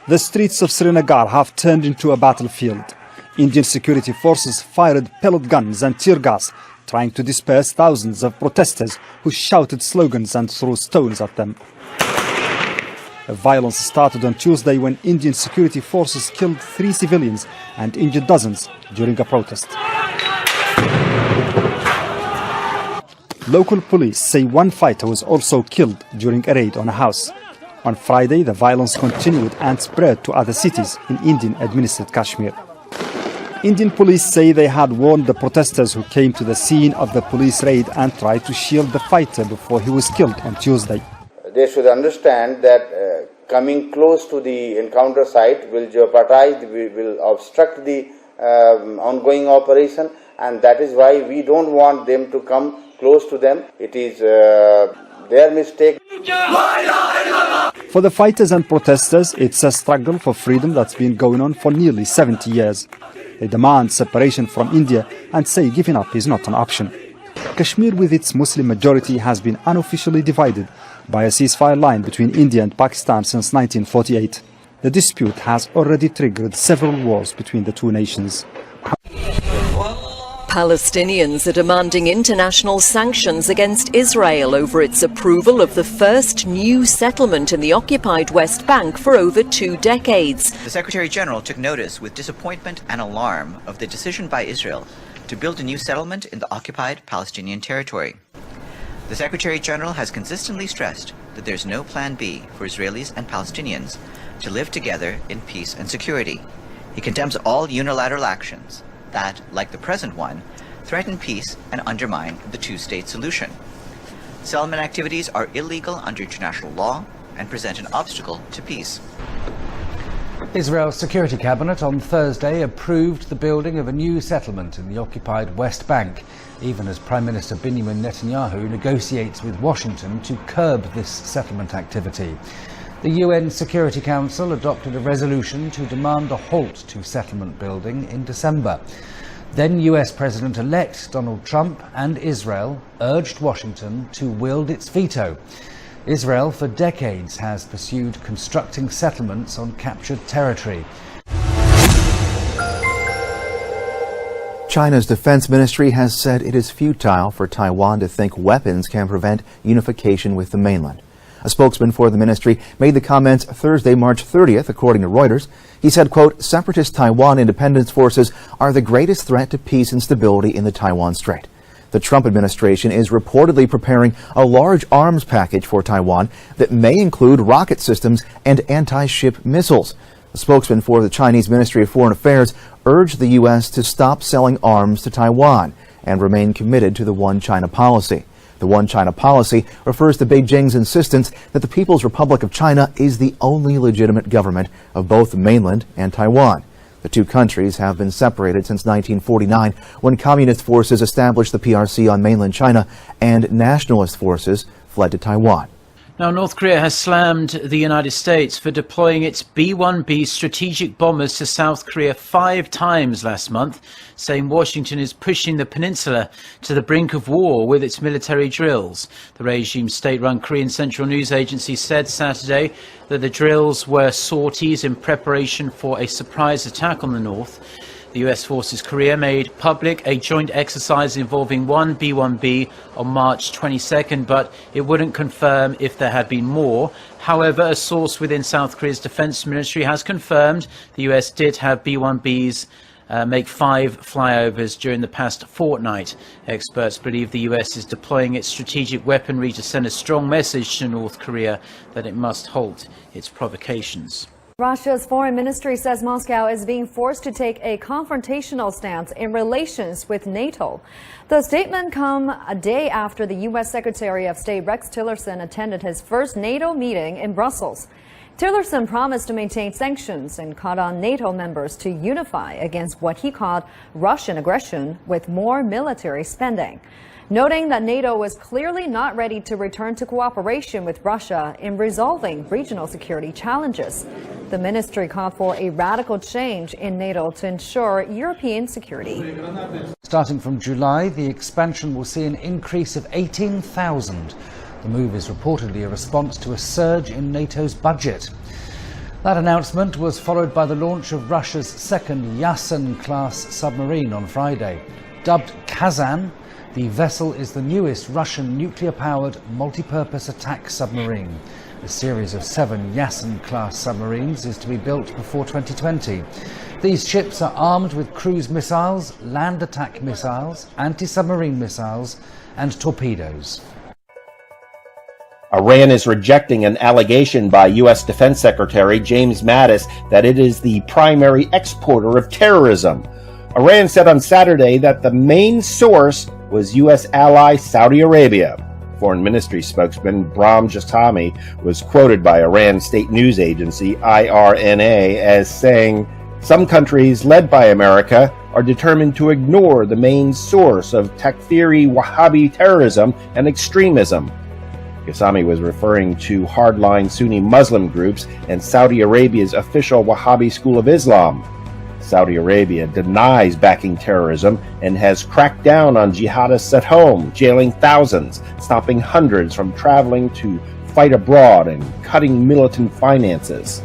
The streets of Srinagar have turned into a battlefield. Indian security forces fired pellet guns and tear gas, trying to disperse thousands of protesters who shouted slogans and threw stones at them. The violence started on Tuesday when Indian security forces killed 3 civilians and injured dozens during a protest. Local police say 1 fighter was also killed during a raid on a house. On Friday, the violence continued and spread to other cities in Indian-administered Kashmir. Indian police say they had warned the protesters who came to the scene of the police raid and tried to shield the fighter before he was killed on Tuesday. They should understand that coming close to the encounter site will jeopardize, will obstruct the ongoing operation, and that is why we don't want them to come close to them. It is their mistake. For the fighters and protesters, it's a struggle for freedom that's been going on for nearly 70 years. They demand separation from India and say giving up is not an option. Kashmir, with its Muslim majority, has been unofficially divided by a ceasefire line between India and Pakistan since 1948. The dispute has already triggered several wars between the two nations. Palestinians are demanding international sanctions against Israel over its approval of the first new settlement in the occupied West Bank for over 2 decades. The Secretary-General took notice with disappointment and alarm of the decision by Israel to build a new settlement in the occupied Palestinian territory. The Secretary-General has consistently stressed that there's no plan B for Israelis and Palestinians to live together in peace and security. He condemns all unilateral actions that, like the present one, threaten peace and undermine the two-state solution. Settlement activities are illegal under international law and present an obstacle to peace. Israel's Security Cabinet on Thursday approved the building of a new settlement in the occupied West Bank, even as Prime Minister Benjamin Netanyahu negotiates with Washington to curb this settlement activity. The UN Security Council adopted a resolution to demand a halt to settlement building in December. Then US President-elect Donald Trump and Israel urged Washington to wield its veto. Israel for decades has pursued constructing settlements on captured territory. China's defense ministry has said it is futile for Taiwan to think weapons can prevent unification with the mainland. A spokesman for the ministry made the comments Thursday, March 30th, according to Reuters. He said, quote, separatist Taiwan independence forces are the greatest threat to peace and stability in the Taiwan Strait. The Trump administration is reportedly preparing a large arms package for Taiwan that may include rocket systems and anti-ship missiles. A spokesman for the Chinese Ministry of Foreign Affairs urged the U.S. to stop selling arms to Taiwan and remain committed to the One China policy. The One China policy refers to Beijing's insistence that the People's Republic of China is the only legitimate government of both the mainland and Taiwan. The two countries have been separated since 1949, when communist forces established the PRC on mainland China and nationalist forces fled to Taiwan. Now, North Korea has slammed the United States for deploying its B-1B strategic bombers to South Korea 5 times last month, saying Washington is pushing the peninsula to the brink of war with its military drills. The regime's state-run Korean Central News Agency said Saturday that the drills were sorties in preparation for a surprise attack on the north. The US Forces Korea made public a joint exercise involving 1 B-1B on March 22nd, but it wouldn't confirm if there had been more. However, a source within South Korea's defense ministry has confirmed the US did have B-1Bs make 5 flyovers during the past fortnight. Experts believe the US is deploying its strategic weaponry to send a strong message to North Korea that it must halt its provocations. Russia's foreign ministry says Moscow is being forced to take a confrontational stance in relations with NATO. The statement comes a day after the U.S. Secretary of State Rex Tillerson attended his first NATO meeting in Brussels. Tillerson promised to maintain sanctions and called on NATO members to unify against what he called Russian aggression with more military spending, noting that NATO was clearly not ready to return to cooperation with Russia in resolving regional security challenges. The ministry called for a radical change in NATO to ensure European security. Starting from July, the expansion will see an increase of 18,000. The move is reportedly a response to a surge in NATO's budget. That announcement was followed by the launch of Russia's second Yasen-class submarine on Friday. Dubbed Kazan, the vessel is the newest Russian nuclear-powered multi-purpose attack submarine. A series of 7 Yasen-class submarines is to be built before 2020. These ships are armed with cruise missiles, land attack missiles, anti-submarine missiles and torpedoes. Iran is rejecting an allegation by U.S. Defense Secretary James Mattis that it is the primary exporter of terrorism. Iran said on Saturday that the main source was U.S. ally Saudi Arabia. Foreign Ministry spokesman Bahram Jatami was quoted by Iran state news agency IRNA as saying, "Some countries led by America are determined to ignore the main source of Takfiri Wahhabi terrorism and extremism." Ghassami was referring to hardline Sunni Muslim groups and Saudi Arabia's official Wahhabi school of Islam. Saudi Arabia denies backing terrorism and has cracked down on jihadists at home, jailing thousands, stopping hundreds from traveling to fight abroad, and cutting militant finances.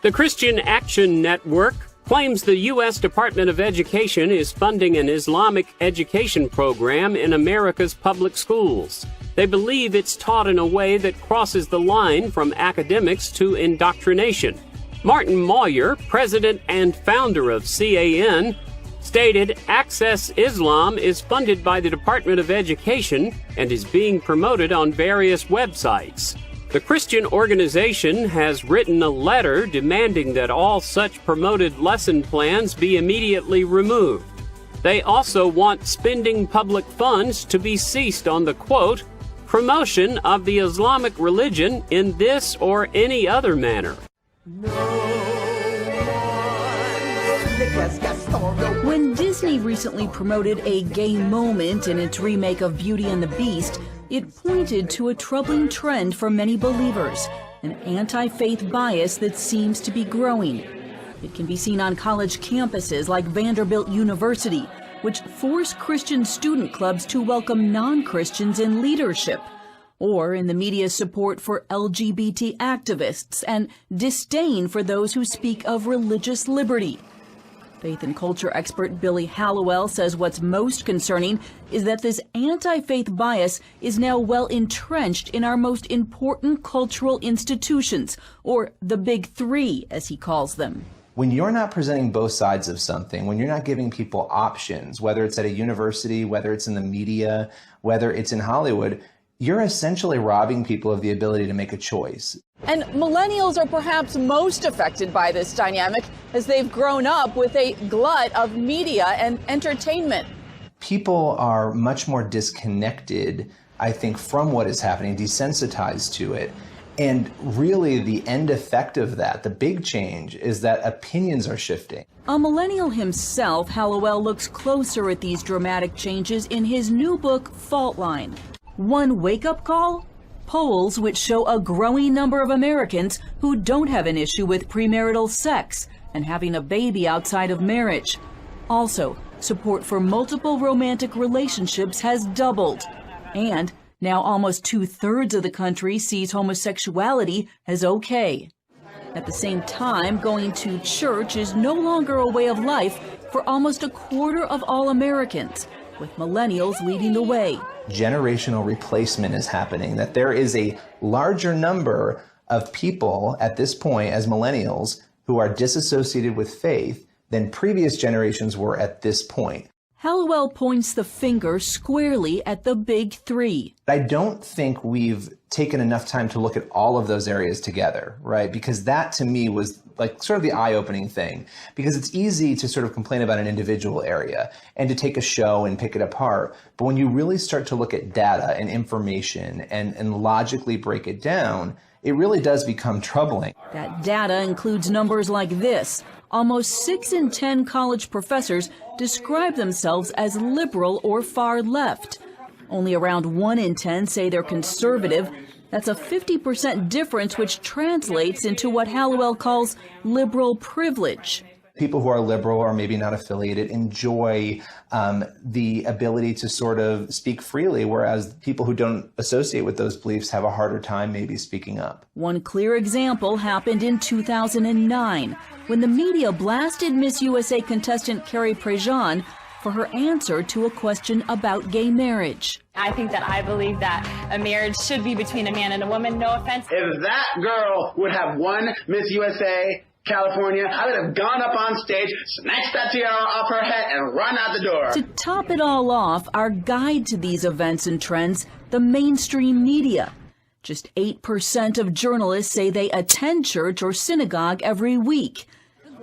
The Christian Action Network claims the U.S. Department of Education is funding an Islamic education program in America's public schools. They believe it's taught in a way that crosses the line from academics to indoctrination. Martin Moyer, president and founder of CAN, stated Access Islam is funded by the Department of Education and is being promoted on various websites. The Christian organization has written a letter demanding that all such promoted lesson plans be immediately removed. They also want spending public funds to be ceased on the, quote, promotion of the Islamic religion in this or any other manner. When Disney recently promoted a gay moment in its remake of Beauty and the Beast, it pointed to a troubling trend for many believers, an anti-faith bias that seems to be growing. It can be seen on college campuses like Vanderbilt University, which force Christian student clubs to welcome non-Christians in leadership, or in the media's support for LGBT activists and disdain for those who speak of religious liberty. Faith and culture expert Billy Hallowell says what's most concerning is that this anti-faith bias is now well entrenched in our most important cultural institutions, or the big three, as he calls them. When you're not presenting both sides of something, when you're not giving people options, whether it's at a university, whether it's in the media, whether it's in Hollywood, you're essentially robbing people of the ability to make a choice. And millennials are perhaps most affected by this dynamic as they've grown up with a glut of media and entertainment. People are much more disconnected, I think, from what is happening, desensitized to it. And really the end effect of that, the big change, is that opinions are shifting. A millennial himself, Hallowell looks closer at these dramatic changes in his new book, Fault Line. One wake-up call? Polls which show a growing number of Americans who don't have an issue with premarital sex and having a baby outside of marriage. Also, support for multiple romantic relationships has doubled. And now almost 2/3 of the country sees homosexuality as okay. At the same time, going to church is no longer a way of life for almost 1/4 of all Americans, with millennials leading the way. Generational replacement is happening, that there is a larger number of people at this point as millennials who are disassociated with faith than previous generations were at this point. Hallowell points the finger squarely at the big three. I don't think we've taken enough time to look at all of those areas together, right? Because that to me was like sort of the eye-opening thing, because it's easy to sort of complain about an individual area and to take a show and pick it apart. But when you really start to look at data and information and logically break it down, it really does become troubling. That data includes numbers like this. Almost 6 in 10 college professors describe themselves as liberal or far left. Only around 1 in 10 say they're conservative. That's a 50% difference, which translates into what Hallowell calls liberal privilege. People who are liberal or maybe not affiliated enjoy the ability to sort of speak freely, whereas people who don't associate with those beliefs have a harder time maybe speaking up. One clear example happened in 2009 when the media blasted Miss USA contestant Carrie Prejean for her answer to a question about gay marriage. I think that I believe that a marriage should be between a man and a woman, no offense. If that girl would have won Miss USA California, I would have gone up on stage, snatched that tiara off her head, and run out the door. To top it all off, our guide to these events and trends, the mainstream media. Just 8% of journalists say they attend church or synagogue every week.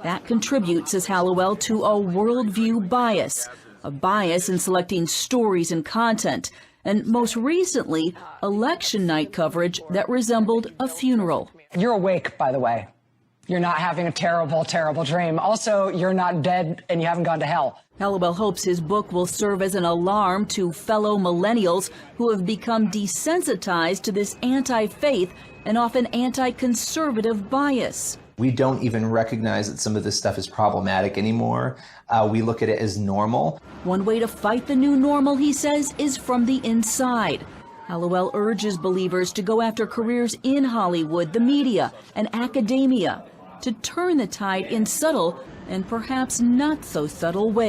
That contributes, says Hallowell, to a worldview bias, a bias in selecting stories and content, and most recently, election night coverage that resembled a funeral. You're awake, by the way. You're not having a terrible, terrible dream. Also, you're not dead and you haven't gone to hell. Hallowell hopes his book will serve as an alarm to fellow millennials who have become desensitized to this anti-faith and often anti-conservative bias. We don't even recognize that some of this stuff is problematic anymore. We look at it as normal. One way to fight the new normal, he says, is from the inside. Hallowell urges believers to go after careers in Hollywood, the media, and academia, to turn the tide in subtle and perhaps not so subtle ways.